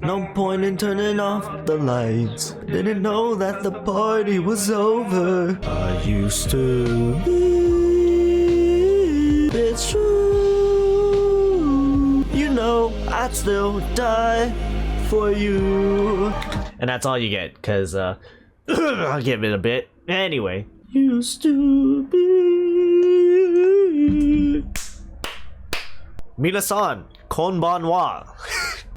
No point in turning off the lights. Didn't know that the party was over. I used to be. It's true. You know, I'd still die for you. And that's all you get, cause I'll give it a bit. Anyway. Used to be. Minasan, konbanwa.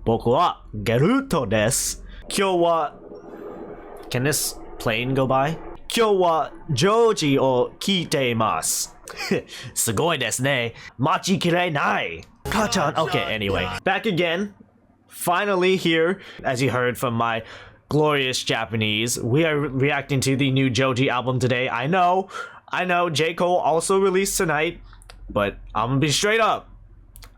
Boku wa Garroott desu. Kyou wa... Can this plane go by? Kyou wa Joji o kiite imasu. Sugoi desu ne. Machikire nai. Kachan. Okay, anyway. Back again. Finally here. As you heard from my glorious Japanese, we are reacting to the new Joji album today. I know. J. Cole also released tonight. But I'm gonna be straight up.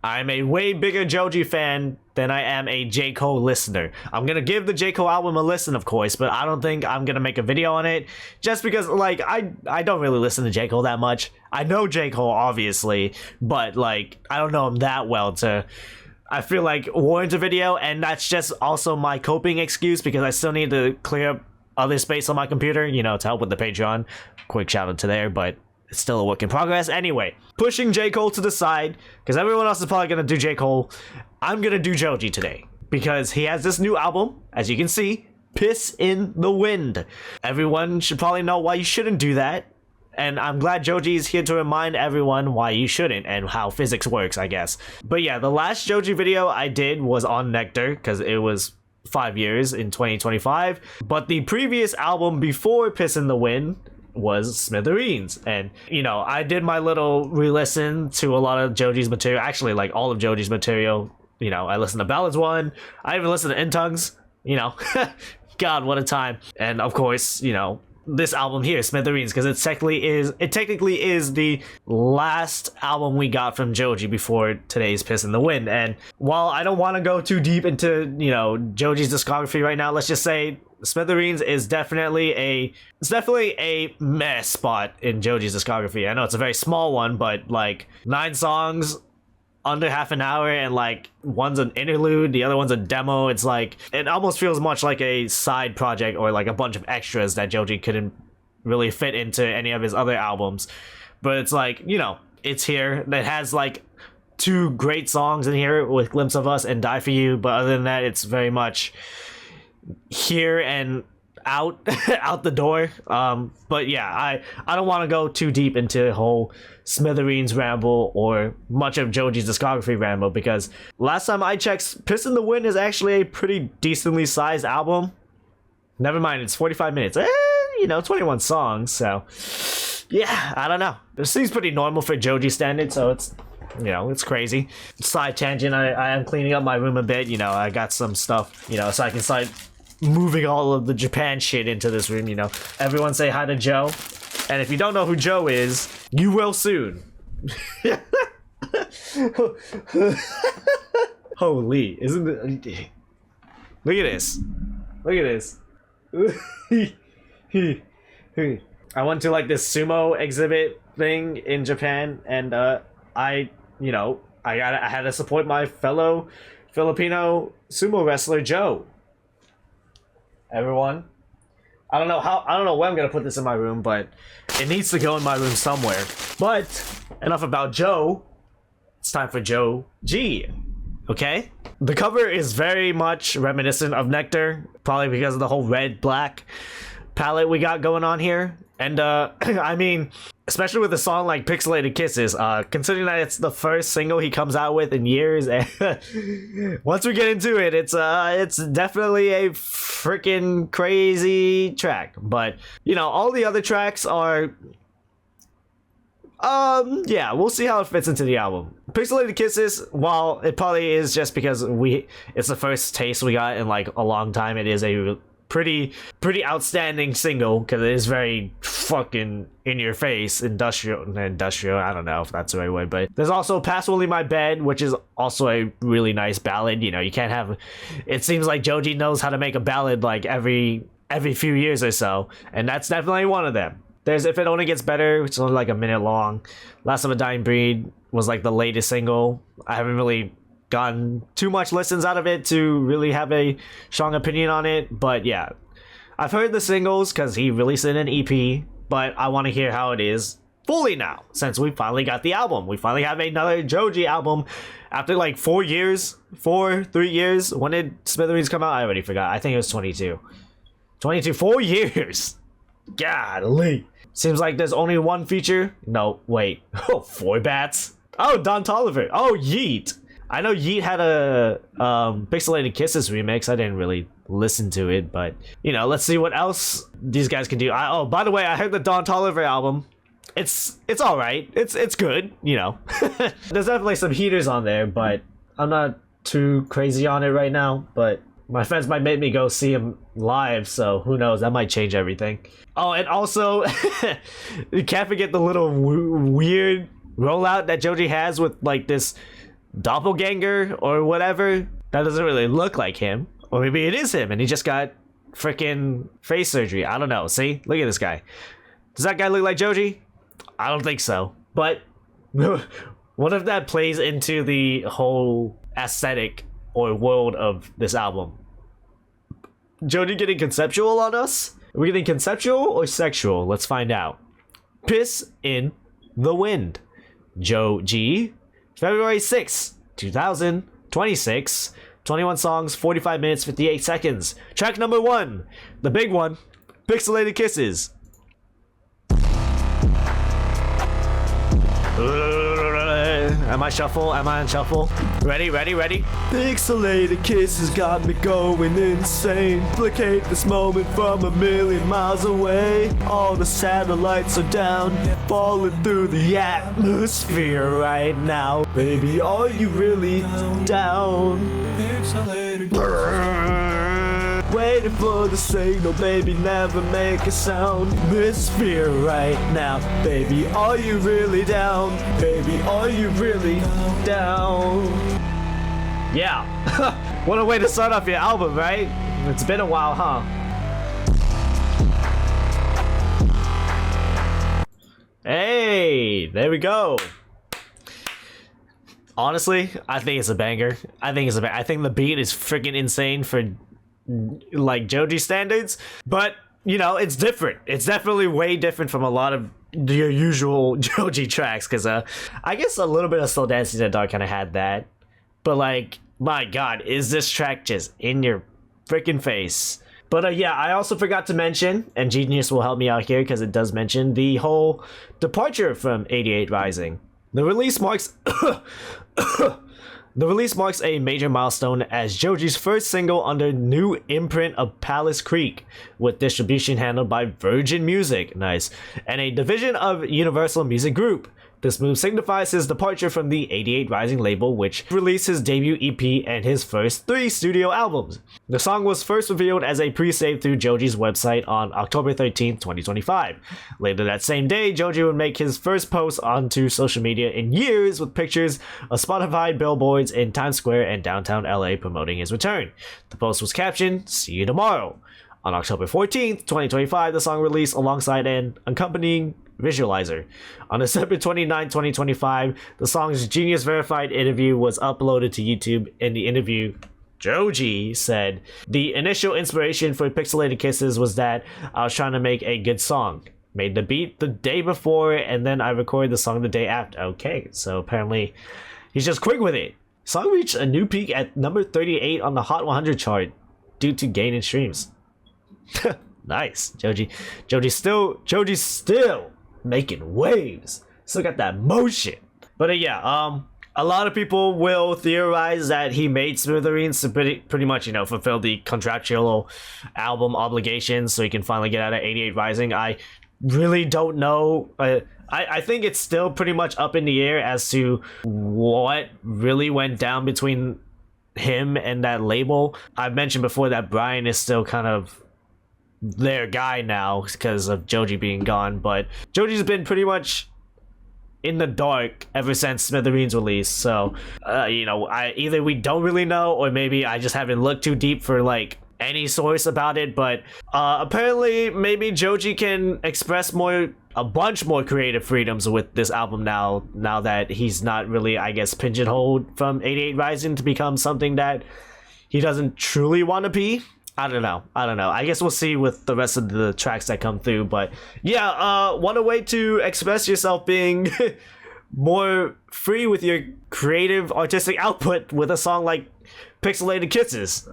I'm a way bigger Joji fan than I am a J. Cole listener. I'm gonna give the J. Cole album a listen, of course, but I don't think I'm gonna make a video on it just because, like, I don't really listen to J. Cole that much. I know J. Cole, obviously, but, like, I don't know him that well to, I feel like, warrant a video, and that's just also my coping excuse because I still need to clear up other space on my computer, you know, to help with the Patreon. Quick shout out to there, but it's still a work in progress. Anyway, pushing J. Cole to the side, because everyone else is probably going to do J. Cole, I'm going to do Joji today. Because he has this new album, as you can see, Piss in the Wind. Everyone should probably know why you shouldn't do that. And I'm glad Joji is here to remind everyone why you shouldn't and how physics works, I guess. But yeah, the last Joji video I did was on Nectar, because it was 5 years in 2025. But the previous album before Piss in the Wind was Smithereens, and you know, I did my little re-listen to a lot of Joji's material, actually like all of Joji's material. You know, I listened to Ballads 1, I even listened to In Tongues, you know. God, what a time. And of course, you know, this album here, Smithereens, because it technically is the last album we got from Joji before today's Piss in the Wind. And while I don't want to go too deep into, you know, Joji's discography right now, let's just say Smithereens is definitely a meh spot in Joji's discography. I know it's a very small one, but like 9 songs, under half an hour, and like one's an interlude, the other one's a demo. It's like, it almost feels much like a side project or like a bunch of extras that Joji couldn't really fit into any of his other albums. But it's like, you know, it's here. It has like 2 great songs in here with Glimpse of Us and Die For You, but other than that, it's very much here and out the door. But yeah, I don't want to go too deep into the whole Smithereens ramble or much of Joji's discography ramble, because last time I checked, Piss in the Wind is actually a pretty decently sized album. Never mind, it's 45 minutes. You know, 21 songs, so yeah, I don't know. It seems pretty normal for Joji standards, so it's, you know, it's crazy. Side tangent, I am cleaning up my room a bit, you know, I got some stuff, you know, so I can start moving all of the Japan shit into this room, you know. Everyone say hi to Joe. And if you don't know who Joe is, you will soon. Holy, isn't it? Look at this. Look at this. I went to like this sumo exhibit thing in Japan, and I had to support my fellow Filipino sumo wrestler Joe. Everyone, I don't know where I'm gonna put this in my room, but it needs to go in my room somewhere. But enough about Joe. It's time for Joji. Okay? The cover is very much reminiscent of Nectar, probably because of the whole red-black palette we got going on here. And I mean, especially with a song like Pixelated Kisses, considering that it's the first single he comes out with in years, once we get into it, it's definitely a freaking crazy track. But you know, all the other tracks are yeah, we'll see how it fits into the album. Pixelated Kisses, while it probably is just because it's the first taste we got in like a long time, it is a pretty outstanding single, because it is very fucking in your face, industrial, I don't know if that's the right word. But there's also Pass Will Leave My Bed, which is also a really nice ballad. You know, you can't have, it seems like Joji knows how to make a ballad like every few years or so, and that's definitely one of them. There's If It Only Gets Better, which is only like a minute long. Last of a Dying Breed was like the latest single. I haven't really gotten too much listens out of it to really have a strong opinion on it. But yeah, I've heard the singles because he released it in an EP, but I want to hear how it is fully now since we finally got the album. We finally have another Joji album after like 3 years. When did Smithereens come out? I already forgot. I think it was 22. 4 years. Golly. Seems like there's only one feature. No, wait. Oh, 4 bats. Oh, Don Toliver. Oh, Yeat. I know Yeat had a Pixelated Kisses remix. I didn't really listen to it, but you know, let's see what else these guys can do. Oh, by the way, I heard the Don Toliver album. It's all right. It's good, you know. There's definitely some heaters on there, but I'm not too crazy on it right now. But my friends might make me go see him live, so who knows? That might change everything. Oh, and also, you can't forget the little weird rollout that Joji has with like this doppelganger or whatever. That doesn't really look like him, or maybe it is him, and he just got freaking face surgery. I don't know. See, look at this guy. Does that guy look like Joji? I don't think so. But what if that plays into the whole aesthetic or world of this album? Joji getting conceptual on us? Are we getting conceptual or sexual? Let's find out. Piss in the Wind. Joji. February 6th, 2026. 21 songs, 45 minutes, 58 seconds. Track number 1. The big one. Pixelated Kisses. Am I shuffle? Am I on shuffle? Ready? Pixelated kisses got me going insane. Replicate this moment from a million miles away. All the satellites are down, falling through the atmosphere right now. Baby, are you really down? Waiting for the signal, baby, never make a sound. Atmosphere right now. Baby, are you really down? Baby, are you really down? Yeah. What a way to start off your album, right? It's been a while, huh? Hey, there we go. Honestly, I think it's a banger. I think the beat is freaking insane for like Joji standards, but you know, it's different. It's definitely way different from a lot of your usual Joji tracks, because I guess a little bit of Slow Dancing in the Dark kind of had that, but like, my god, is this track just in your freaking face? But yeah, I also forgot to mention, and Genius will help me out here because it does mention the whole departure from 88 Rising. The release marks The release marks a major milestone as Joji's first single under new imprint of Palace Creek, with distribution handled by Virgin Music, nice, and a division of Universal Music Group. This move signifies his departure from the 88 Rising label, which released his debut EP and his first 3 studio albums. The song was first revealed as a pre-save through Joji's website on October 13, 2025. Later that same day, Joji would make his first post onto social media in years with pictures of Spotify billboards in Times Square and downtown LA promoting his return. The post was captioned, "See you tomorrow." On October 14th, 2025, the song released alongside an accompanying visualizer. On December 29, 2025, the song's Genius Verified interview was uploaded to YouTube. In the interview, Joji said, "The initial inspiration for Pixelated Kisses was that I was trying to make a good song. Made the beat the day before, and then I recorded the song the day after." Okay, so apparently he's just quick with it. Song reached a new peak at number 38 on the Hot 100 chart due to gain in streams. Nice. Joji's still making waves. Still got that motion. But yeah, a lot of people will theorize that he made Smithereens to pretty much, you know, fulfill the contractual album obligations so he can finally get out of 88 Rising. I really don't know. I think it's still pretty much up in the air as to what really went down between him and that label. I've mentioned before that Brian is still kind of their guy now because of Joji being gone, but Joji's been pretty much in the dark ever since Smithereens release. So you know, either we don't really know, or maybe I just haven't looked too deep for like any source about it. But apparently maybe Joji can express more a bunch more creative freedoms with this album now that he's not really, I guess, pigeonholed from 88 Rising to become something that he doesn't truly want to be. I don't know. I guess we'll see with the rest of the tracks that come through. But yeah, what a way to express yourself, being more free with your creative artistic output with a song like Pixelated Kisses.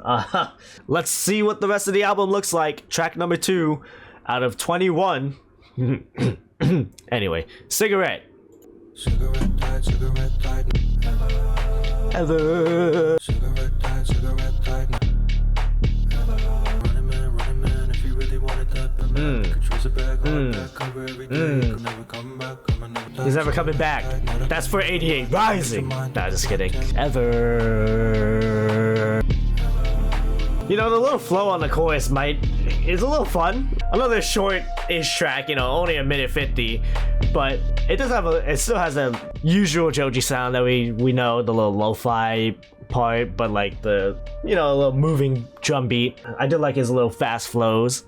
Let's see what the rest of the album looks like. Track number 2 out of 21. Anyway, Cigarette. Cigarette died, Ever. cigarette died, cigarette died. Running man, if you really wanted that, then could choose a bag on that cover every day. Could never come back, He's never coming back. That's for 88 Rising. Nah, just kidding. Ever. You know, the little flow on the chorus is a little fun. Another short-ish track, you know, only a minute 50, but it still has a usual Joji sound that we know, the little lo-fi part, but like the, you know, a little moving drum beat. I did like his little fast flows.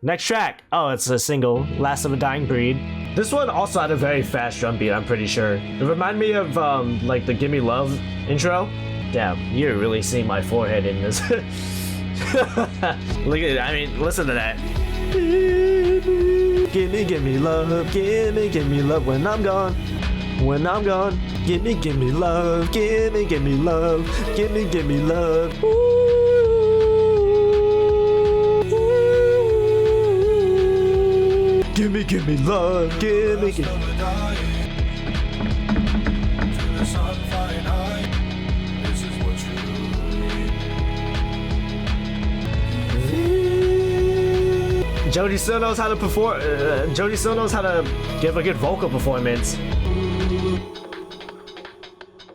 Next track. Oh, it's a single, Last of a Dying Breed. This one also had a very fast drum beat, I'm pretty sure. It reminded me of like the Gimme Love intro. Damn, you're really seeing my forehead in this. Look at it, I mean, listen to that. Gimme love, gimme love when I'm gone. When I'm gone, gimme love, gimme love, gimme love. Ooh. Gimme love, gimme. Joji still knows how to perform. Joji still knows how to give a good vocal performance.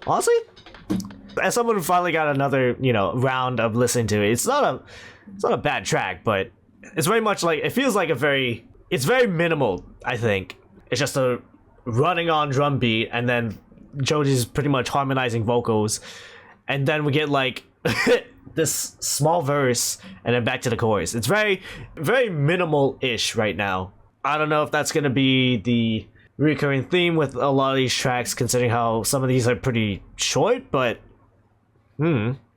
Honestly, as someone who finally got another, you know, round of listening to it, it's not a bad track, but it's very much like, it feels like it's very minimal. I think it's just a running on drum beat, and then Joji's pretty much harmonizing vocals, and then we get like this small verse and then back to the chorus. It's very, very minimal-ish right now. I don't know if that's gonna be the recurring theme with a lot of these tracks, considering how some of these are pretty short, but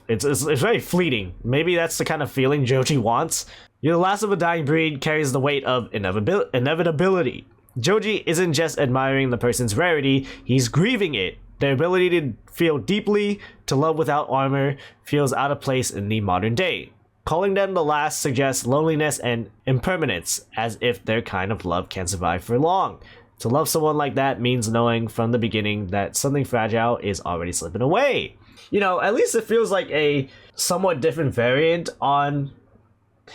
it's very fleeting. Maybe that's the kind of feeling Joji wants. You're the Last of a Dying Breed carries the weight of inevitability. Joji isn't just admiring the person's rarity, he's grieving it. Their ability to feel deeply, to love without armor, feels out of place in the modern day. Calling them the last suggests loneliness and impermanence, as if their kind of love can't survive for long. To love someone like that means knowing from the beginning that something fragile is already slipping away. You know, at least it feels like a somewhat different variant on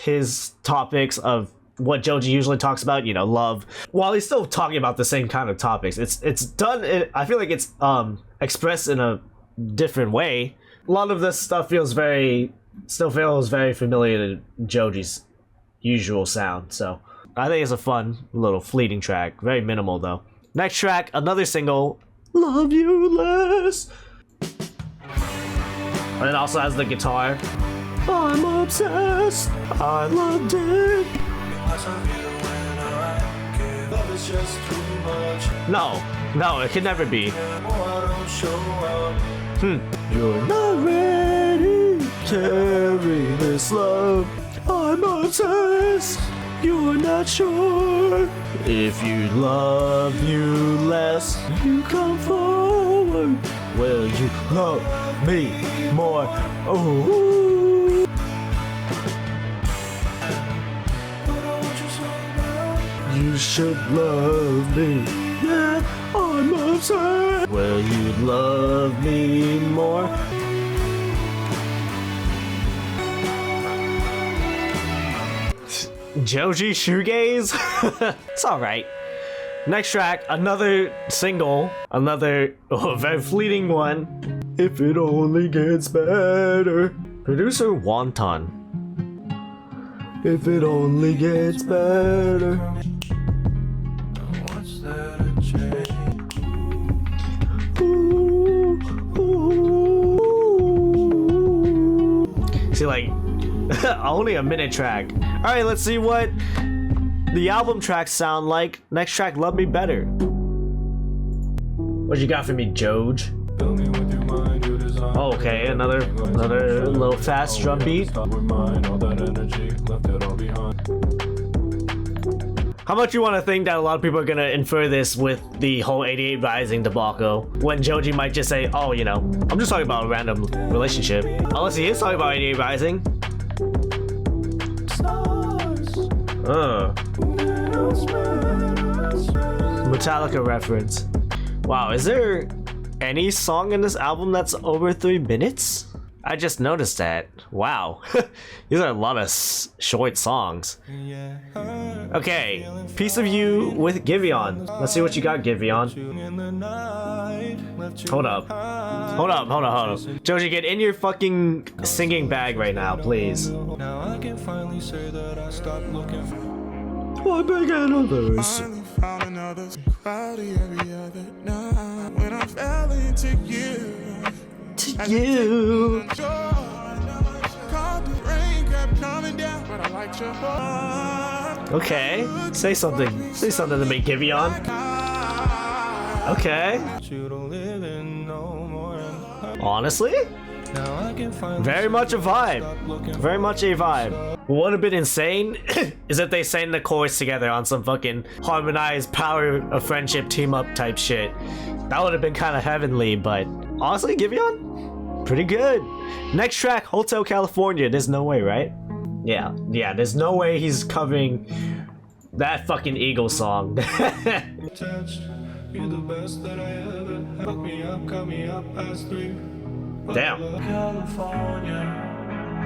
his topics of what Joji usually talks about, you know, love, while he's still talking about the same kind of topics. It's done, I feel like it's expressed in a different way. A lot of this stuff still feels very familiar to Joji's usual sound, so I think it's a fun little fleeting track. Very minimal though. Next track, another single, Love You Less. And it also has the guitar. I'm obsessed, I loved it. No, it can never be. You're not ready to carry this love. I'm obsessed, you're not sure. If you love you less, you come forward. Will you love me more? Oh. You should love me, yeah, I'm obsessed. Will you love me more? Joji shoegaze? It's alright. Next track, another single, another very fleeting one. If it only gets better. Producer Wonton. If it only gets better. See, like, only a minute track. Alright, let's see what the album tracks sound like. Next track, Love Me Better. What you got for me, Joji? Oh, okay, another little fast drum beat. How much you want to think that a lot of people are gonna infer this with the whole 88 Rising debacle, when Joji might just say, oh, you know, I'm just talking about a random relationship. Unless he is talking about 88 Rising. Metallica reference. Wow, is there any song in this album that's over 3 minutes? I just noticed that. Wow. These are a lot of short songs. Okay, Piece of You with Giveon. Let's see what you got, Giveon. Hold up. Hold up. Joji, get in your fucking singing bag right now, please. Now I can finally say that I stopped looking for. I beg others. Found another cloudy every other night when I fell into you. To you. Okay, say something. Say something to me, Giveon. Okay. Honestly, very much a vibe. Very much a vibe. What would have been insane is if they sang the chorus together on some fucking harmonized power of friendship team up type shit. That would have been kind of heavenly, but honestly, Giveon, pretty good. Next track, Hotel California. There's no way, right? Yeah, there's no way he's covering that fucking Eagle song. You're the best that I ever had. Hook me up, cut me up past 3. Damn. California.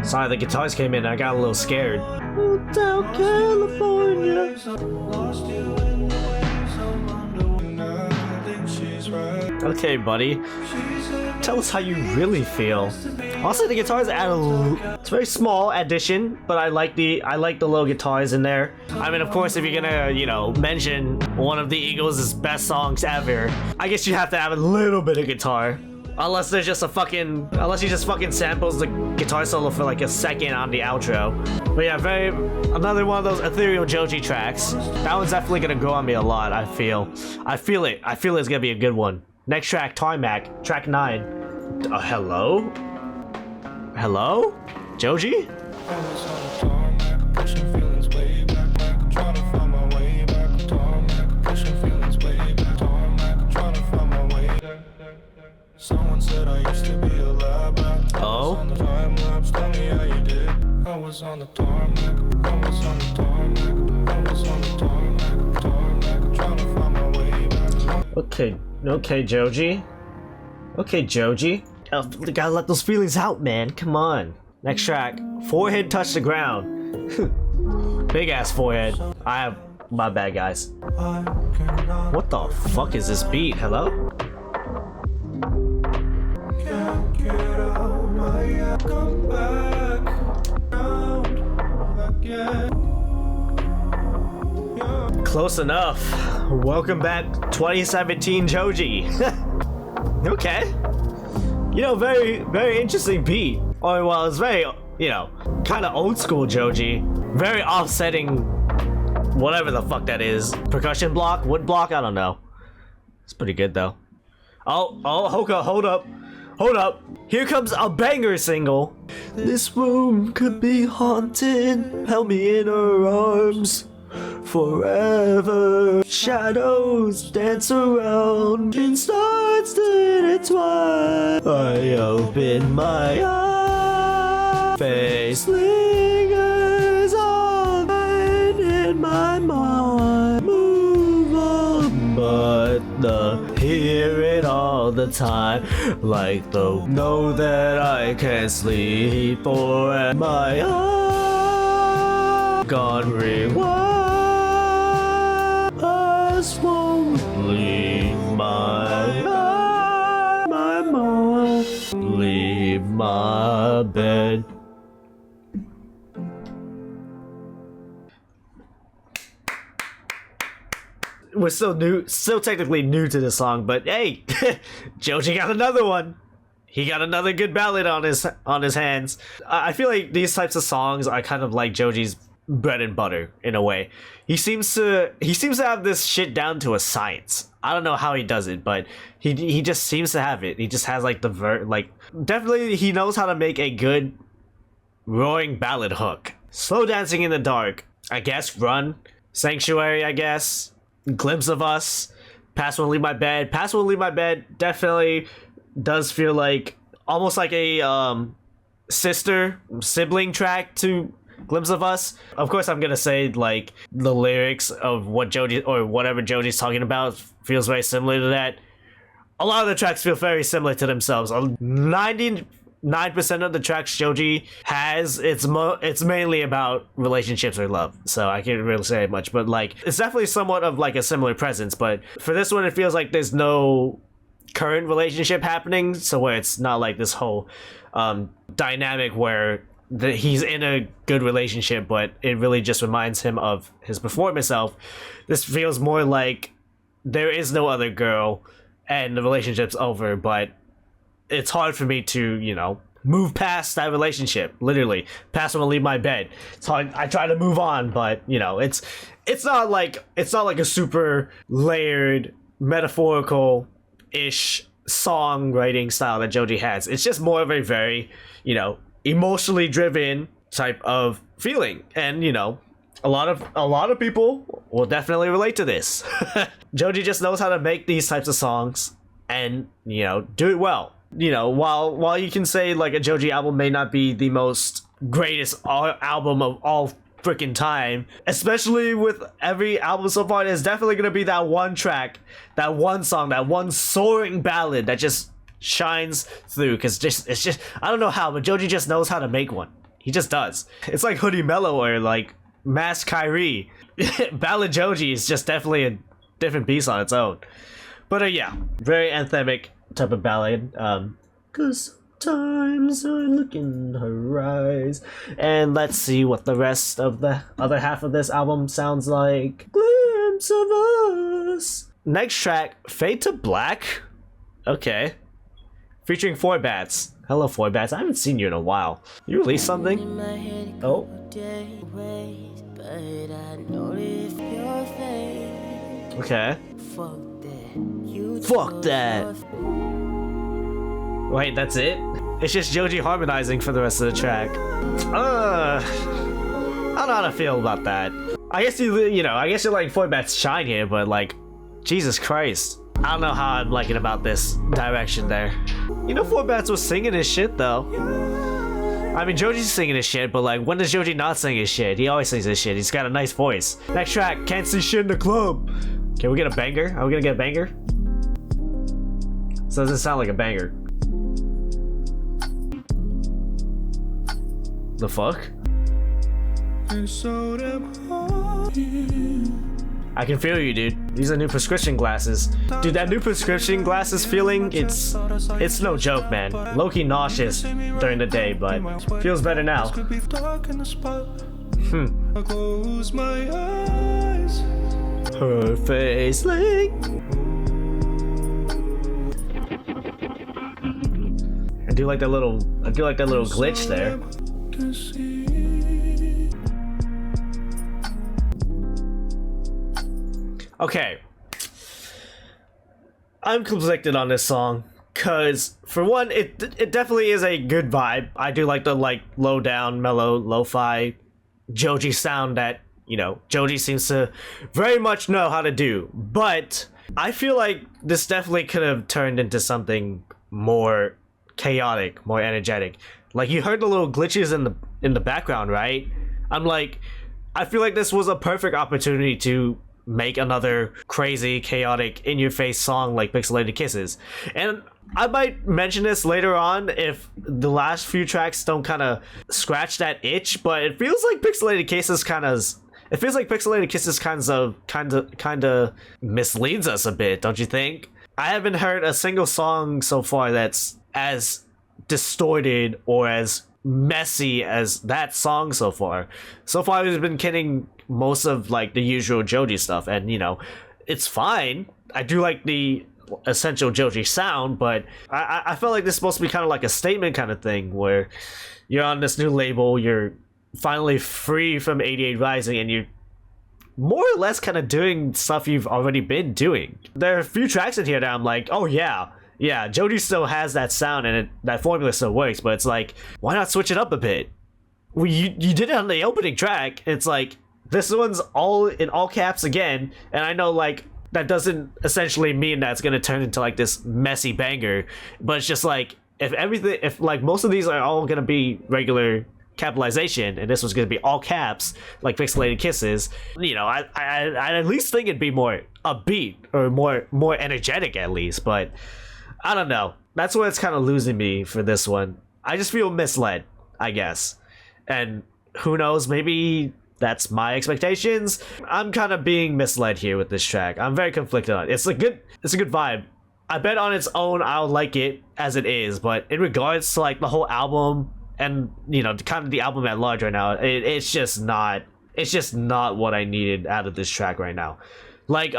Sorry, the guitars came in. I got a little scared. Hotel California. Lost you in the waves of London. I think she's right. Okay, buddy. Tell us how you really feel. Also, the guitars add it's a very small addition, but I like the little guitars in there. I mean, of course, if you're gonna, you know, mention one of the Eagles' best songs ever, I guess you have to have a little bit of guitar. Unless there's just unless he just fucking samples the guitar solo for like a second on the outro. But yeah, another one of those ethereal Joji tracks. That one's definitely gonna grow on me a lot, I feel it. I feel it's gonna be a good one. Next track, Tarmac, track 9. Hello? Hello? Joji? Someone said I used to be a lab rat. Oh? On the time lapse, tell me how you did. I was on the tarmac. I was on the tarmac. I was on the tarmac, trying to find my way back. Okay, Joji. Okay, Joji. Gotta let those feelings out, man. Come on. Next track. Forehead touch the ground. Big ass forehead. My bad, guys. What the fuck is this beat? Hello? Close enough. Welcome back, 2017 Joji. Okay. You know, very interesting beat. Or, well, it's very, you know, kind of old school Joji. Very offsetting, whatever the fuck that is. Percussion block? Wood block? I don't know. It's pretty good, though. Oh, Hoka, hold up. Here comes a banger single. This room could be haunted. Held me in her arms forever. Shadows dance around and stars to intertwine. I open my eyes. Face lingers on in my mind. Move on, but hear it all the time. Like the know that I can't sleep or my eyes gone rewind. I won't leave my mind, leave my bed. We're still technically new to the song, but hey, Joji got another one. He got another good ballad on his hands. I feel like these types of songs are kind of like Joji's bread and butter in a way. He seems to have this shit down to a science. I don't know how he does it, but he just seems to have it. He just has like definitely he knows how to make a good roaring ballad hook. Slow dancing in the dark, I guess. Run, sanctuary, I guess. Glimpse of us, past won't leave my bed. Past won't leave my bed definitely does feel like almost like a sibling track to Glimpse of Us. Of course, I'm gonna say like the lyrics of what Joji or whatever Joji's talking about feels very similar to that. A lot of the tracks feel very similar to themselves. 99% of the tracks Joji has, it's mainly about relationships or love. So I can't really say much, but like it's definitely somewhat of like a similar presence. But for this one, it feels like there's no current relationship happening, so where it's not like this whole dynamic where he's in a good relationship, but it really just reminds him of his performance self. This feels more like there is no other girl and the relationship's over, but it's hard for me to, you know, move past that relationship. Literally, past when I leave my bed. It's hard. I try to move on, but you know, it's not like a super layered metaphorical ish songwriting style that Joji has. It's just more of a very, you know, emotionally driven type of feeling, and you know, a lot of people will definitely relate to this. Joji just knows how to make these types of songs and, you know, do it well. You know, while you can say like a Joji album may not be the most greatest album of all freaking time, especially with every album so far, there's definitely gonna be that one track, that one song, that one soaring ballad that just shines through, because it's just I don't know how, but Joji just knows how to make one. He just does. It's like Hoodie Mellow or like Mask Kyrie. Ballad Joji is just definitely a different piece on its own. But yeah, very anthemic type of ballad. Cause sometimes I look in her eyes. And let's see what the rest of the other half of this album sounds like. Glimpse of Us. Next track, Fade to Black. Okay. Featuring Four Bats. Hello, Four Bats. I haven't seen you in a while. You released something? Oh. Okay. Fuck that. Wait, that's it? It's just Joji harmonizing for the rest of the track. I don't know how to feel about that. I guess you know, I guess you're like Four Bats shine here, but like, Jesus Christ. I don't know how I'm liking about this direction there. You know, Four Bats was singing his shit though. I mean, Joji's singing his shit, but like, when does Joji not sing his shit? He always sings his shit. He's got a nice voice. Next track, Can't See Shit in the Club. Can we get a banger? Are we gonna get a banger? So doesn't sound like a banger. The fuck? I can feel you, dude. These are new prescription glasses. Dude, that new prescription glasses feeling, it's no joke, man. Low-key nauseous during the day, but feels better now. Her face link. I do like that little glitch there. Okay, I'm conflicted on this song, cause for one, it definitely is a good vibe. I do like the low down, mellow, lo-fi Joji sound that, you know, Joji seems to very much know how to do. But I feel like this definitely could have turned into something more chaotic, more energetic. Like, you heard the little glitches in the background, right? I'm like, I feel like this was a perfect opportunity to make another crazy, chaotic, in-your-face song like Pixelated Kisses. And I might mention this later on if the last few tracks don't kind of scratch that itch, but it feels like Pixelated Kisses kind of misleads us a bit, don't you think? I haven't heard a single song so far that's as distorted or as messy as that song so far. So far, we've been getting most of like the usual Joji stuff, and you know, it's fine. I do like the essential Joji sound, but I felt like this is supposed to be kind of like a statement kind of thing, where you're on this new label, you're finally free from 88 Rising and you're more or less kind of doing stuff you've already been doing. There are a few tracks in here that I'm like, oh yeah, Joji still has that sound and that formula still works, but it's like, why not switch it up a bit? Well, you did it on the opening track. It's like, this one's all in all caps again, and I know like that doesn't essentially mean that it's gonna turn into like this messy banger, but it's just like, if like most of these are all gonna be regular capitalization and this was gonna be all caps like Pixelated Kisses, you know, I at least think it'd be more upbeat or more energetic at least, but I don't know. That's where it's kind of losing me for this one. I just feel misled, I guess, and who knows, maybe that's my expectations. I'm kind of being misled here with this track. I'm very conflicted on it. It's a good vibe. I bet on its own I'll like it as it is, but in regards to like the whole album and, you know, kind of the album at large right now, it's just not what I needed out of this track right now. Like,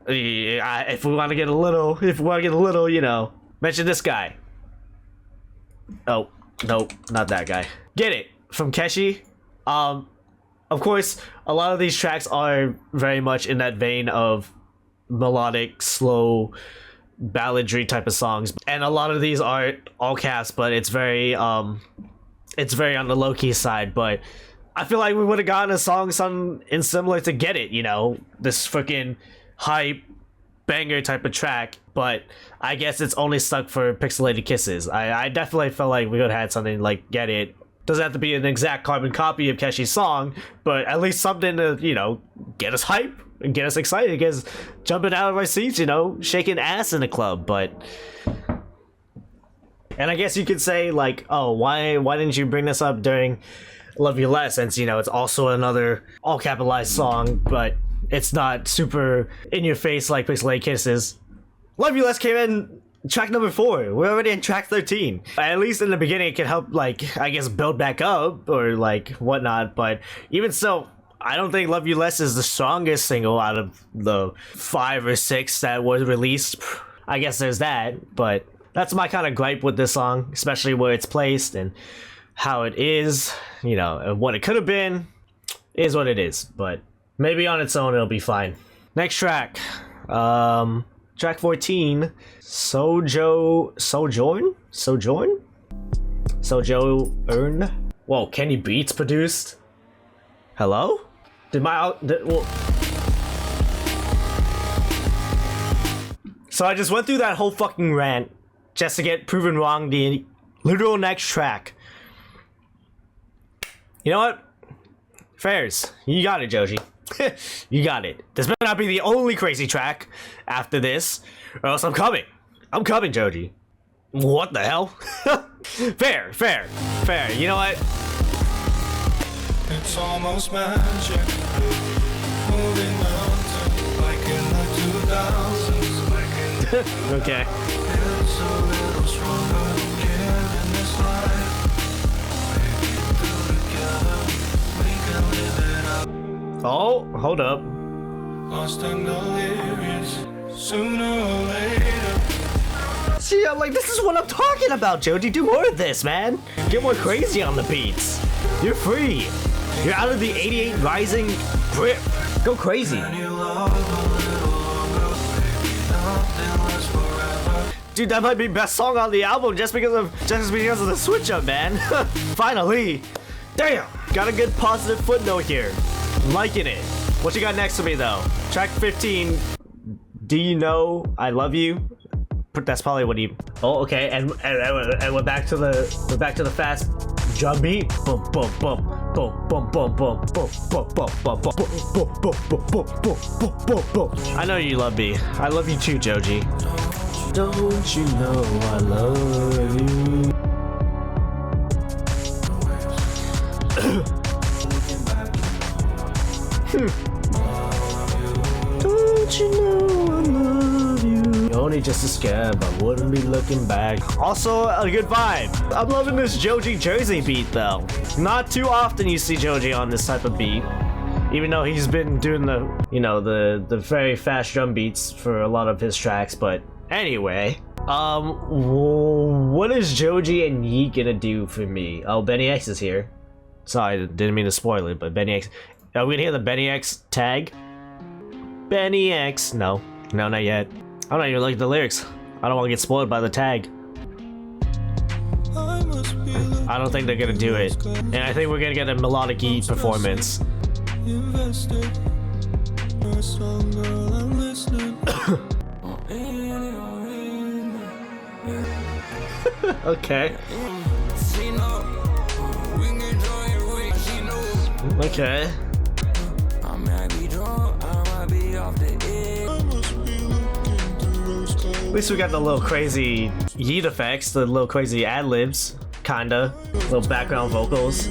if we want to get a little, you know, mention this guy. Oh, nope, not that guy. Get It from Keshi. Of course, a lot of these tracks are very much in that vein of melodic, slow, balladry type of songs, and a lot of these are all caps, but it's very on the low-key side. But I feel like we would have gotten a song something similar to Get It, you know, this freaking hype banger type of track, but I guess it's only stuck for Pixelated Kisses. I definitely felt like we would have had something like Get It. Doesn't have to be an exact carbon copy of Keshi's song, but at least something to, you know, get us hype and get us excited, get us jumping out of our seats, you know, shaking ass in the club. But, and I guess you could say like, oh, why didn't you bring this up during Love You Less, since, you know, it's also another all capitalized song, but it's not super in your face like Pixelated Kisses. Love You Less came in track number 4. We're already in track 13. At least in the beginning it can help, like, I guess build back up or like whatnot, but even so, I don't think Love You Less is the strongest single out of the 5 or 6 that was released. I guess there's that, but that's my kind of gripe with this song, especially where it's placed and how it is, you know, and what it could have been is what it is, but maybe on its own it'll be fine. Next track, track 14, Sojourn? Whoa, Kenny Beats produced? Hello? So I just went through that whole fucking rant just to get proven wrong the literal next track. You know what? Fairs. You got it, Joji. You got it. This better not be the only crazy track after this, or else I'm coming. I'm coming, Joji. What the hell? Fair. You know what? It's almost magic. Moving mountains like in the 2000s. Okay. It's a little stronger here in this life. We can live it up. Oh, hold up. Lost and delirious. Sooner or later. See, I'm like, this is what I'm talking about, Joji. Do more of this, man. Get more crazy on the beats. You're free. You're out of the 88 Rising grip. Go crazy. Dude, that might be best song on the album just because of the switch up, man. Finally. Damn. Got a good positive footnote here. I'm liking it. What you got next to me though? Track 15. Do you know I love you? That's probably what he. Oh, okay. And we're back to the fast drum beat. Boom, boom, boom, boom, boom, boom, boom, boom, boom, boom, boom, boom, boom, boom, boom, boom, boom, boom, boom. I know you love me. I love you too, Joji. Don't you know I love you? Don't you know I love you? Only just a scab, I wouldn't be looking back. Also, a good vibe. I'm loving this Joji Jersey beat though. Not too often you see Joji on this type of beat. Even though he's been doing the, you know, the very fast drum beats for a lot of his tracks, but anyway. What is Joji and Yeat gonna do for me? Oh, Benny X is here. Sorry, didn't mean to spoil it, but Benny X. Are we gonna hear the Benny X tag? Benny X. No, not yet. I don't even like the lyrics. I don't want to get spoiled by the tag. I don't think they're gonna do it, and I think we're gonna get a melodic Yeat performance. Okay. Okay. At least we got the little crazy Yeat effects, the little crazy ad-libs, kinda. Little background vocals.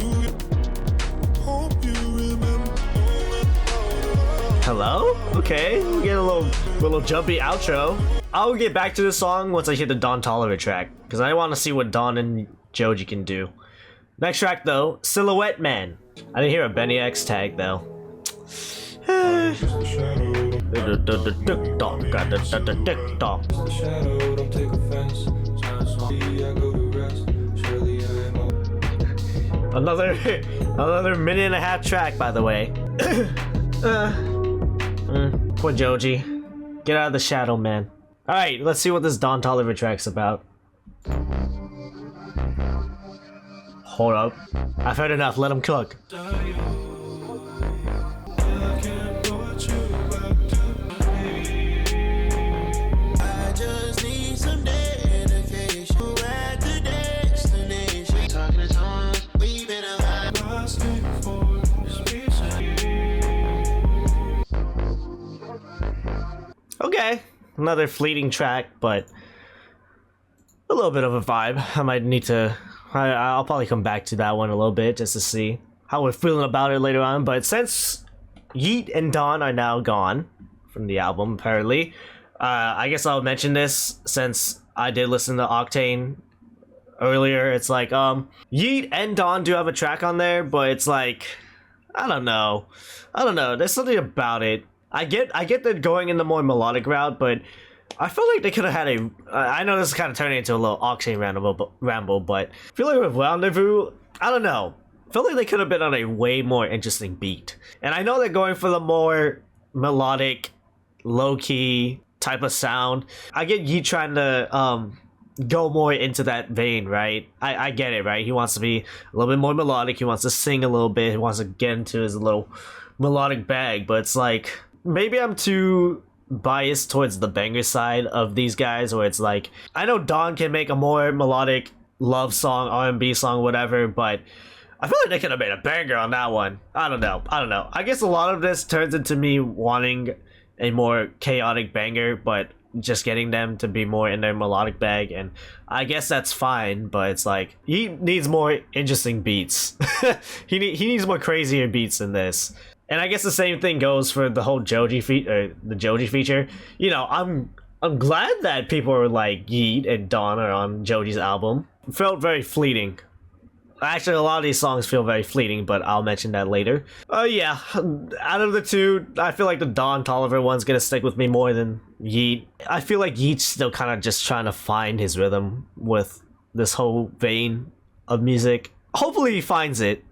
Hello? Okay, we get a little jumpy outro. I'll get back to the song once I hit the Don Toliver track, because I want to see what Don and Joji can do. Next track though, Silhouette Man. I didn't hear a Benny X tag though. Another minute and a half track, by the way. Poor Joji. Get out of the shadow, man. Alright, let's see what this Don Toliver track's about. Hold up. I've heard enough, let him cook. Okay, another fleeting track, but a little bit of a vibe. I might need to... I'll probably come back to that one a little bit just to see how we're feeling about it later on. But since Yeat and Don are now gone from the album, apparently, I guess I'll mention this since I did listen to Octane earlier. It's like, Yeat and Don do have a track on there, but it's like, I don't know. There's something about it. I get they're going in the more melodic route, but I feel like they could have had a... I know this is kind of turning into a little Octane ramble, but I feel like with Rendezvous, I don't know. I feel like they could have been on a way more interesting beat. And I know they're going for the more melodic, low-key type of sound. I get Yeat trying to go more into that vein, right? I get it, right? He wants to be a little bit more melodic. He wants to sing a little bit. He wants to get into his little melodic bag, but it's like... Maybe I'm too biased towards the banger side of these guys, where it's like, I know Don can make a more melodic love song, R&B song, whatever, but I feel like they could have made a banger on that one. I don't know. I guess a lot of this turns into me wanting a more chaotic banger, but just getting them to be more in their melodic bag, and I guess that's fine, but it's like, he needs more interesting beats. he needs more crazier beats than this. And I guess the same thing goes for the whole Joji feature. You know, I'm glad that people are like Yeat and Don are on Joji's album. It felt very fleeting. Actually, a lot of these songs feel very fleeting, but I'll mention that later. Yeah, out of the two, I feel like the Don Toliver one's gonna stick with me more than Yeat. I feel like Yeat's still kind of just trying to find his rhythm with this whole vein of music. Hopefully he finds it,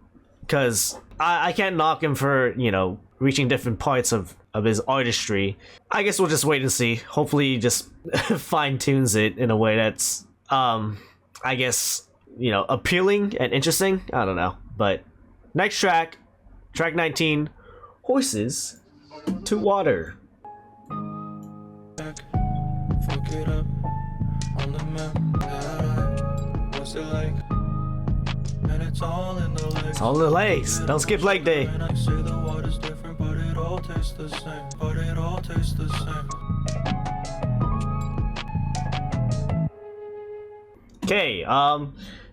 because I can't knock him for, you know, reaching different parts of his artistry. I guess we'll just wait and see. Hopefully he just fine-tunes it in a way that's, I guess, you know, appealing and interesting. I don't know. But next track, track 19, Horses to Water. Fuck it up on the map. What's it like? And it's all in the legs. It's all in the legs. Don't skip leg day. And I say the water's different, but it all tastes the same. But it all tastes the same. Okay,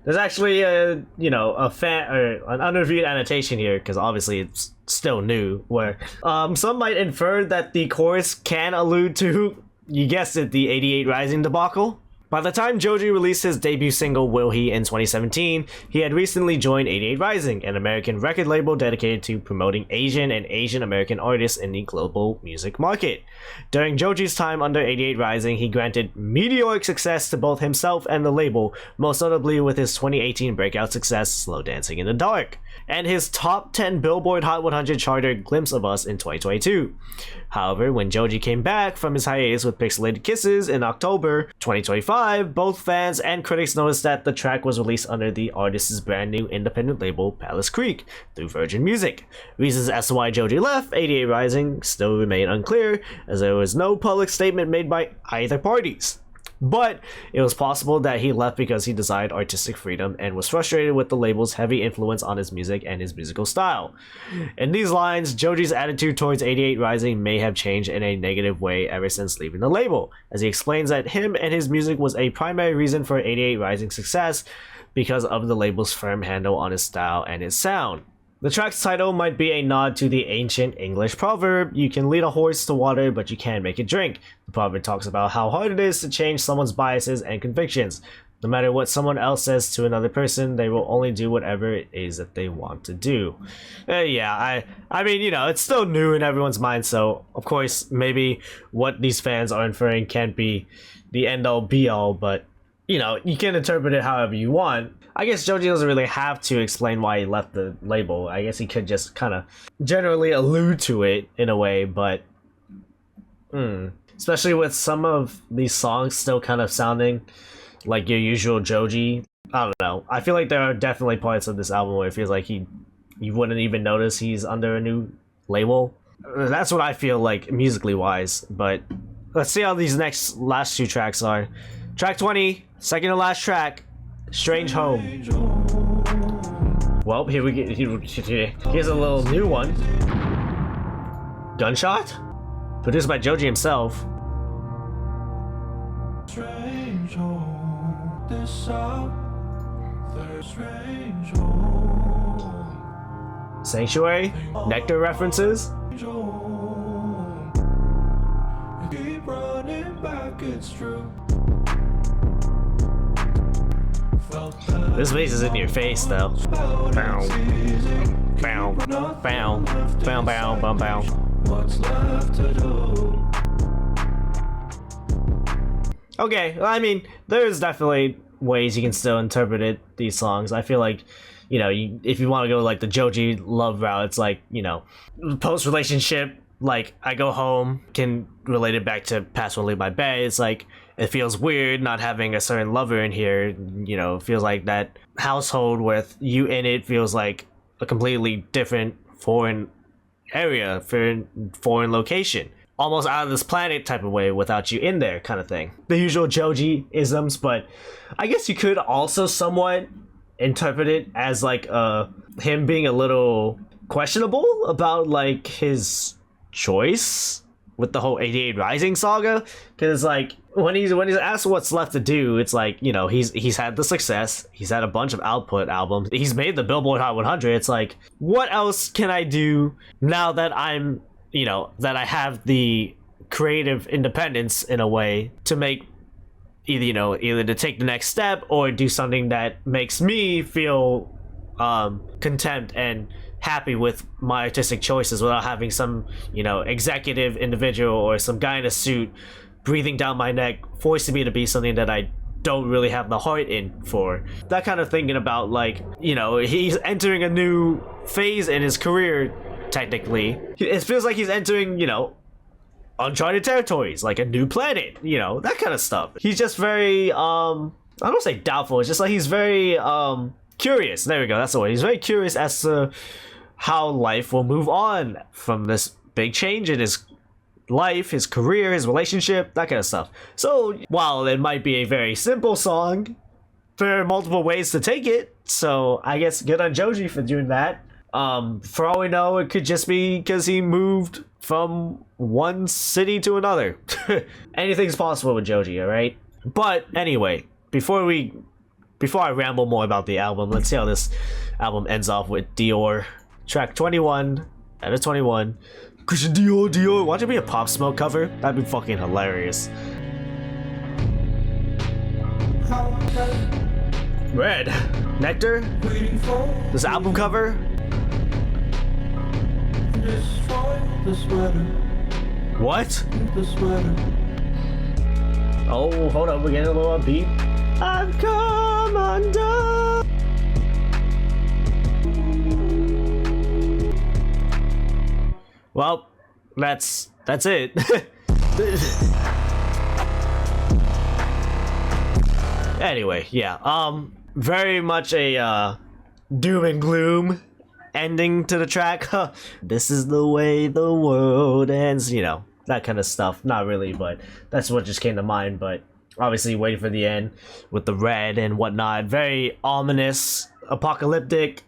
there's actually a, you know, a fan or an unreviewed annotation here, because obviously it's still new, where some might infer that the chorus can allude to, you guessed it, the 88 Rising debacle. By the time Joji released his debut single Will He in 2017, he had recently joined 88 Rising, an American record label dedicated to promoting Asian and Asian American artists in the global music market. During Joji's time under 88 Rising, he granted meteoric success to both himself and the label, most notably with his 2018 breakout success Slow Dancing in the Dark. and his top 10 Billboard Hot 100 charter Glimpse of Us in 2022. However, when Joji came back from his hiatus with Pixelated Kisses in October 2025, both fans and critics noticed that the track was released under the artist's brand new independent label Palace Creek through Virgin Music. Reasons as to why Joji left 88 Rising still remain unclear, as there was no public statement made by either parties. But it was possible that he left because he desired artistic freedom and was frustrated with the label's heavy influence on his music and his musical style. In these lines, Joji's attitude towards 88 Rising may have changed in a negative way ever since leaving the label, as he explains that him and his music was a primary reason for 88 Rising's success because of the label's firm handle on his style and his sound. The track's title might be a nod to the ancient English proverb, "You can lead a horse to water, but you can't make it drink." The proverb talks about how hard it is to change someone's biases and convictions. No matter what someone else says to another person, they will only do whatever it is that they want to do. I mean, you know, it's still new in everyone's mind, so of course, maybe what these fans are inferring can't be the end-all be-all, but, you know, you can interpret it however you want. I guess Joji doesn't really have to explain why he left the label. I guess he could just kind of generally allude to it in a way, but especially with some of these songs still kind of sounding like your usual Joji. I don't know. I feel like there are definitely parts of this album where it feels like you wouldn't even notice he's under a new label. That's what I feel like musically wise, but let's see how these last two tracks are. Track 20, second to last track, Strange Home. Well, here we get. Here's a little new one. Gunshot? Produced by Joji himself. Strange home, this out, there's strange home. Sanctuary? Nectar references? Home. Keep running back, it's true. This bass is in your face though. Bow. Bow. Bow. Bow. Bow. Bow. Bow. What's left to do? Okay, well, I mean, there's definitely ways you can still interpret these songs. I feel like, you know, if you want to go like the Joji love route, it's like, you know, post-relationship, like I go home, can relate it back to Past Will Leave My Bed. It's like, it feels weird not having a certain lover in here, you know, it feels like that household with you in it feels like a completely different foreign area, foreign location. Almost out of this planet type of way without you in there kind of thing. The usual Joji isms, but I guess you could also somewhat interpret it as like him being a little questionable about like his choice with the whole 88 Rising saga, because like when he's asked what's left to do, it's like, you know, he's had the success, he's had a bunch of output albums, he's made the Billboard Hot 100. It's like, what else can I do now that I'm, you know, that I have the creative independence in a way to make either to take the next step or do something that makes me feel content and happy with my artistic choices without having some, you know, executive individual or some guy in a suit breathing down my neck, forcing me to be something that I don't really have the heart in for. That kind of thinking about, like, you know, he's entering a new phase in his career, technically. It feels like he's entering, you know, uncharted territories, like a new planet, you know, that kind of stuff. He's just very, I don't say doubtful, it's just like he's very, curious. There we go, that's the word. He's very curious as to how life will move on from this big change in his life, his career, his relationship, that kind of stuff. So while it might be a very simple song, there are multiple ways to take it. So I guess good on Joji for doing that. For all we know, it could just be because he moved from one city to another. Anything's possible with Joji, alright? But anyway, before I ramble more about the album, let's see how this album ends off with Dior. Track 21 out of 21. Christian Dior. Watch it be a Pop Smoke cover. That'd be fucking hilarious. Red. Nectar. This album cover. What? Oh, hold up. We're getting a little upbeat. I've come undone. Well, that's it. Anyway, yeah. Very much a doom and gloom ending to the track. This is the way the world ends, you know, that kind of stuff. Not really, but that's what just came to mind. But obviously waiting for the end with the red and whatnot. Very ominous, apocalyptic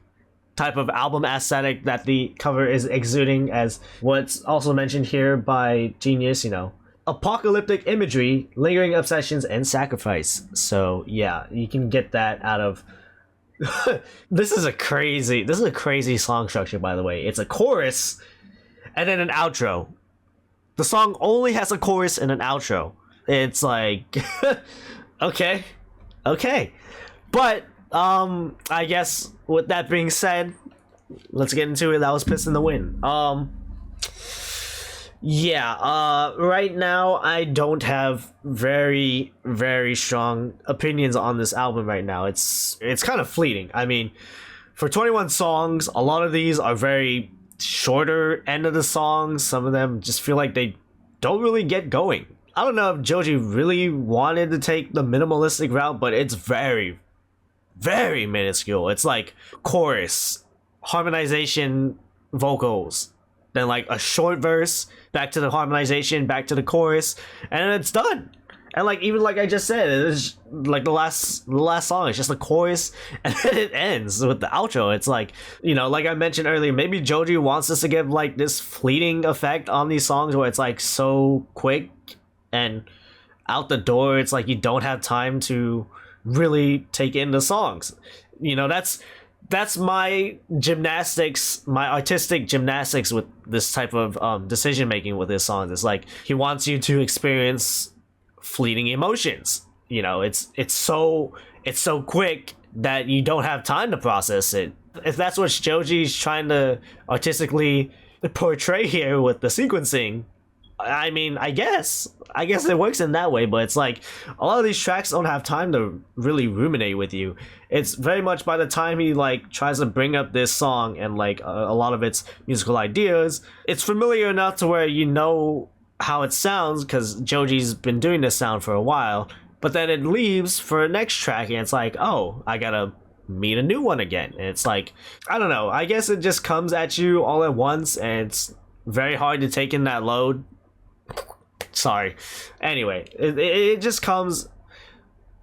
type of album aesthetic that the cover is exuding, as what's also mentioned here by Genius, you know, apocalyptic imagery, lingering obsessions, and sacrifice. So yeah, you can get that out of this is a crazy song structure, by the way. It's a chorus and then an outro. The song only has a chorus and an outro. It's like okay. But I guess with that being said, let's get into it. That was Piss in the Wind. Right now I don't have very strong opinions on this album right now. It's kind of fleeting. I mean, for 21 songs, a lot of these are very shorter end of the songs. Some of them just feel like they don't really get going. I don't know if Joji really wanted to take the minimalistic route, but it's very minuscule. It's like chorus, harmonization, vocals, then like a short verse, back to the harmonization, back to the chorus, and then it's done. And like, even like I just said, it's like the last song is just a chorus, and then it ends with the outro. It's like, you know, like I mentioned earlier, maybe Joji wants us to give like this fleeting effect on these songs where it's like so quick and out the door. It's like you don't have time to really take in the songs. You know, that's my gymnastics, my artistic gymnastics with this type of decision making with his songs. It's like he wants you to experience fleeting emotions. You know, it's so quick that you don't have time to process it. If that's what Joji's trying to artistically portray here with the sequencing, I mean, I guess it works in that way, but it's like a lot of these tracks don't have time to really ruminate with you. It's very much by the time he like tries to bring up this song and like a lot of its musical ideas, it's familiar enough to where you know how it sounds because Joji's been doing this sound for a while, but then it leaves for a next track and it's like, oh, I gotta meet a new one again. And it's like, I don't know, I guess it just comes at you all at once and it's very hard to take in that load. Sorry. Anyway, it just comes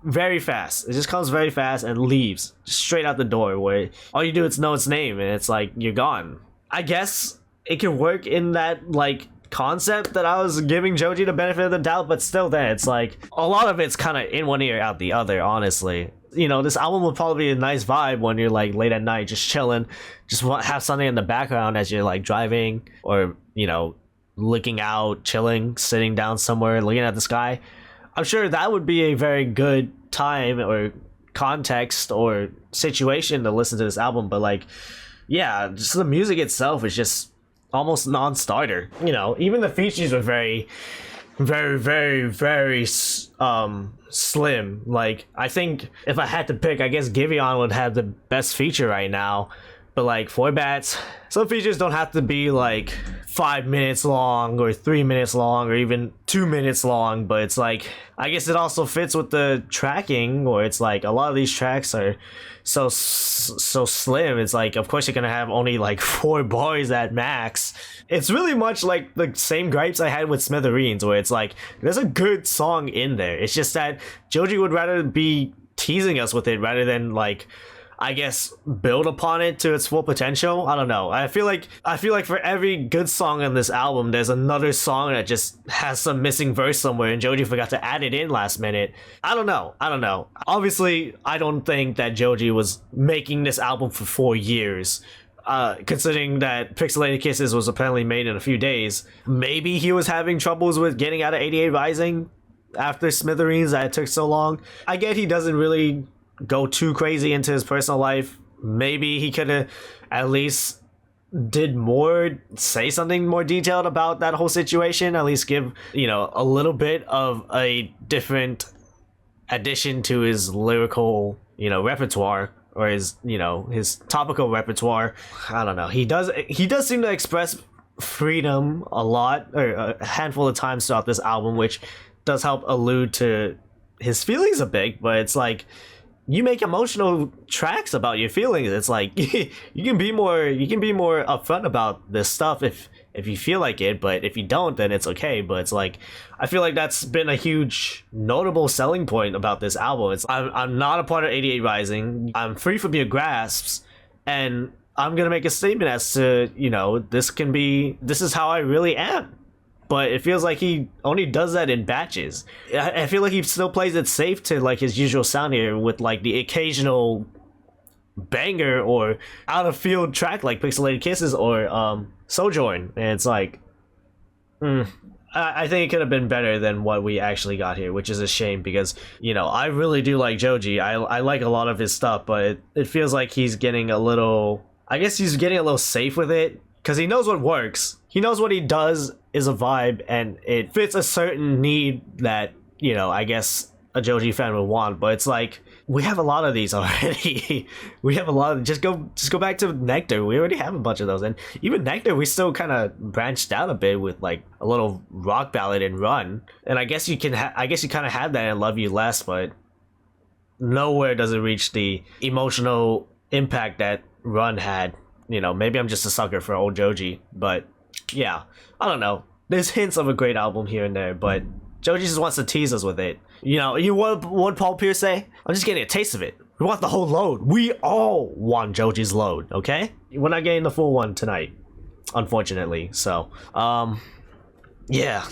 very fast. It just comes very fast and leaves just straight out the door, where all you do is know its name and it's like you're gone. I guess it can work in that like concept that I was giving Joji the benefit of the doubt, but still then it's like a lot of it's kind of in one ear out the other, honestly. You know, this album would probably be a nice vibe when you're like late at night just chilling, just have something in the background as you're like driving, or you know, looking out, chilling, sitting down somewhere, looking at the sky. I'm sure that would be a very good time or context or situation to listen to this album. But like, yeah, just the music itself is just almost non-starter. You know, even the features were very slim. Like, I think if I had to pick, I guess Giveon would have the best feature right now. But like Forbats, some features don't have to be like 5 minutes long or 3 minutes long or even 2 minutes long, but it's like, I guess it also fits with the tracking, where it's like a lot of these tracks are so slim. It's like, of course you're gonna have only like 4 bars at max. It's really much like the same gripes I had with Smithereens, where it's like there's a good song in there. It's just that Joji would rather be teasing us with it rather than like, I guess, build upon it to its full potential. I don't know. I feel like for every good song on this album, there's another song that just has some missing verse somewhere and Joji forgot to add it in last minute. I don't know. Obviously, I don't think that Joji was making this album for 4 years. Considering that Pixelated Kisses was apparently made in a few days. Maybe he was having troubles with getting out of 88 Rising after Smithereens, that it took so long. I get he doesn't really go too crazy into his personal life. Maybe he could have at least did more, say something more detailed about that whole situation, at least give, you know, a little bit of a different addition to his lyrical, you know, repertoire, or his, you know, his topical repertoire. I don't know. He does seem to express freedom a lot, or a handful of times throughout this album, which does help allude to his feelings a bit. But it's like, you make emotional tracks about your feelings. It's like you can be more upfront about this stuff if you feel like it, but if you don't, then it's okay. But it's like, I feel like that's been a huge notable selling point about this album. It's I'm not a part of 88 Rising. I'm free from your grasps, and I'm gonna make a statement as to, you know, this is how I really am. But it feels like he only does that in batches. I feel like he still plays it safe to like his usual sound here, with like the occasional banger or out of field track like Pixelated Kisses or Sojourn. And it's like, I think it could have been better than what we actually got here, which is a shame, because, you know, I really do like Joji. I like a lot of his stuff, but it feels like he's getting a little, I guess he's getting a little safe with it, because he knows what works. He knows what he does is a vibe, and it fits a certain need that, you know, I guess a Joji fan would want. But it's like, we have a lot of these already. We have a lot of, just go back to Nectar. We already have a bunch of those, and even Nectar, we still kind of branched out a bit with like a little rock ballad in Run. And I guess you kind of have that in Love You Less, but nowhere does it reach the emotional impact that Run had. You know, maybe I'm just a sucker for old Joji, but yeah, I don't know. There's hints of a great album here and there, but Joji just wants to tease us with it. You know, what Paul Pierce say? I'm just getting a taste of it. We want the whole load. We all want Joji's load, okay? We're not getting the full one tonight, unfortunately. So, yeah,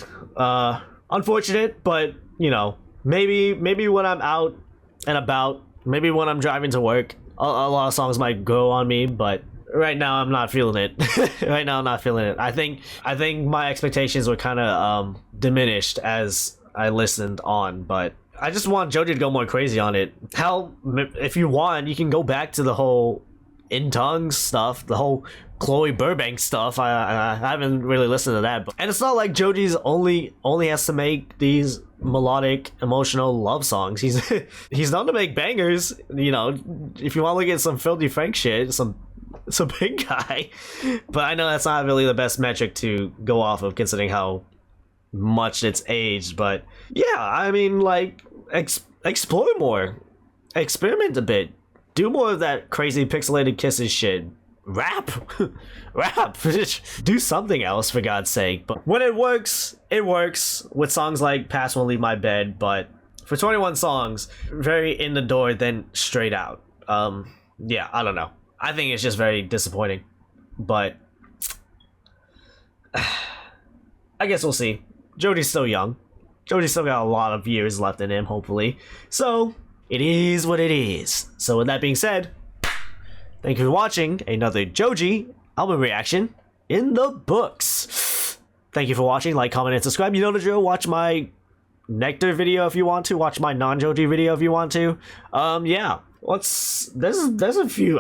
unfortunate, but you know, maybe when I'm out and about, maybe when I'm driving to work, a lot of songs might grow on me, but right now I'm not feeling it. Right now I'm not feeling it. I think my expectations were kind of diminished as I listened on, but I just want Joji to go more crazy on it. Hell, if you want, you can go back to the whole In Tongues stuff, the whole Chloe Burbank stuff. I haven't really listened to that, and it's not like Joji's only has to make these melodic, emotional love songs. He's known to make bangers. You know, if you want to look at some Filthy Frank shit, some Pink Guy, but I know that's not really the best metric to go off of, considering how much it's aged. But yeah, I mean, like, explore more, experiment a bit, do more of that crazy Pixelated Kisses shit, rap do something else, for God's sake. But when it works with songs like Past Won't Leave My Bed. But for 21 songs, very in the door, then straight out. Yeah, I don't know. I think it's just very disappointing, but I guess we'll see. Joji's still young. Joji's still got a lot of years left in him, hopefully. So, it is what it is. So with that being said, thank you for watching another Joji album reaction in the books. Thank you for watching. Like, comment, and subscribe. You know the drill. Watch my Nectar video if you want to. Watch my non-Joji video if you want to. Yeah. There's a few...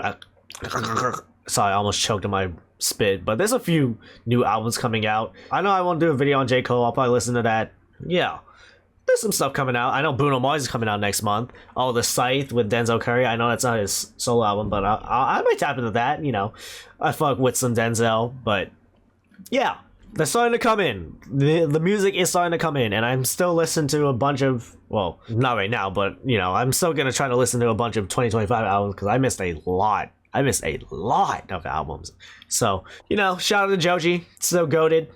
Sorry, I almost choked on my spit, but there's a few new albums coming out. I know I won't do a video on J. Cole. I'll probably listen to that. Yeah, there's some stuff coming out. I know Bruno Mars is coming out next month. Oh, The Scythe with Denzel Curry. I know that's not his solo album, but I might tap into that. You know, I fuck with some Denzel, but yeah, they're starting to come in. The music is starting to come in, and I'm still listening to a bunch of, well, not right now, but you know, I'm still gonna try to listen to a bunch of 2025 albums, because I missed a lot of albums. So, you know, shout out to Joji. Still goated.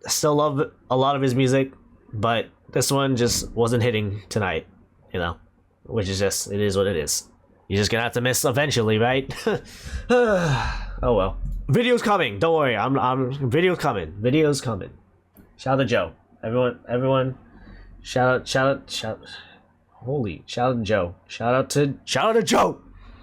Still love a lot of his music, but this one just wasn't hitting tonight, you know, which is just, it is what it is. You're just gonna have to miss eventually, right? Oh well. Video's coming. Don't worry. Video's coming. Video's coming. Shout out to Joe. Everyone. Shout out. Holy, shout out to Joe. Shout out to Joe.